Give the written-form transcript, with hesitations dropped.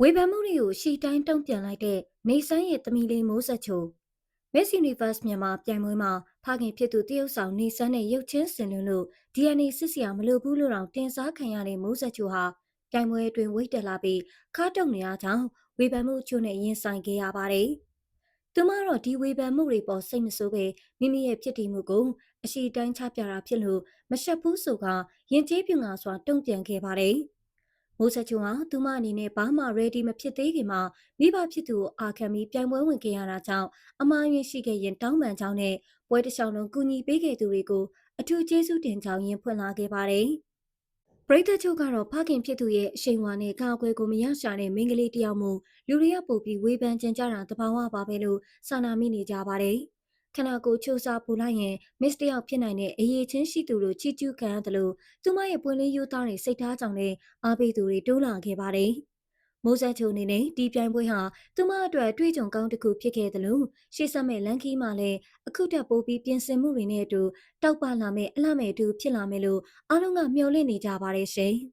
ဝေဖန်မှုတွေကိုရှီတိုင်းတုံ့ပြန်လိုက်တဲ့နေဆန်းရဲ့သမီးလေးမိုးဆက်ချို Miss Universe မြန်မာပြိုင်ပွဲမှာဖခင်ဖြစ်သူတရုတ်ဆောင်နေဆန်းနဲ့ရုပ်ချင်းဆင်လွန်းလို့ DNA စစ်စရာမလိုဘူးလို့တောင်တင်စားခံရတဲ့မိုးဆက်ချိုဟာပြိုင်ပွဲအတွင်းဝိတ်တက်လာပြီးခါတုံနေရကြောင်းဝေဖန်မှုအချို့နဲ့ရင်ဆိုင်ခဲ့ရပါတယ်။သူမတော့ဒီဝေဖန်မှုတွေပေါ်စိတ်မဆိုးပဲမိမိရဲ့ဖြစ်တည်မှုကိုအရှိတိုင်းချပြတာဖြစ်လို့မရှက်ဘူးဆိုကရင်ကျေးပြူငါစွာတုံ့ပြန်ခဲ့ပါတယ်။မိုးဆက်ချုံဟာသူမအနေနဲ့ဘာမှ ready မဖြစ်သေးခင်မှာမိဘဖြစ်သူကိုအာခံပြီးပြိုင်ပွဲဝင်ခဲ့ရတာကြောင့်အမှားယွင်းရှိခဲ့ရင်တောင်းပန်ကြောင်းနဲ့ပွဲတစ်လျှောက်လုံးကူညီပေးခဲ့သူတွေကိုအထူးကျေးဇူးတင်ကြောင်းရင်ဖွင့်လာခဲ့ပါတယ်။ပရိသတ်ချုပ်ကတော့ဖခင်ဖြစ်သူရဲ့အရှိန်အဝါနဲ့ကာကွယ်ကိုမရရှာတဲ့မိန်းကလေးတယောက်မို့လူတွေကပို့ပြီးဝေဖန်ကြတာတဘာဝပါပဲလို့စာနာမိနေကြပါတယ်။ခနာကိုချိုးစားပူလိုက်ရင်မစ္စတယောက်ဖြစ်နိုင်တဲ့အရေးချင်းရှိသူတို့ချီးကျူးခံရတယ်လို့သူမရဲ့ပွင့်လင်းရိုးသားတဲ့စိတ်ထားကြောင့်လည်းအားပေးသူတွေတိုးလာခဲ့ပါတယ်။မိုးဆက်ချိုအနေနဲ့ဒီပြိုင်ပွဲဟာသူမအတွက်အတွေ့အကြုံကောင်းတစ်ခုဖြစ်ခဲ့တယ်လို့ရှေ့ဆက်မဲ့လန်ကီမှာလည်းအခုတက်ပိုးပြီးပြင်ဆင်မှုတွေနဲ့အတူတောက်ပလာမဲ့အလှမဲ့အတူဖြစ်လာမယ်လို့အားလုံးကမျှော်လင့်နေကြပါတယ်ရှင်။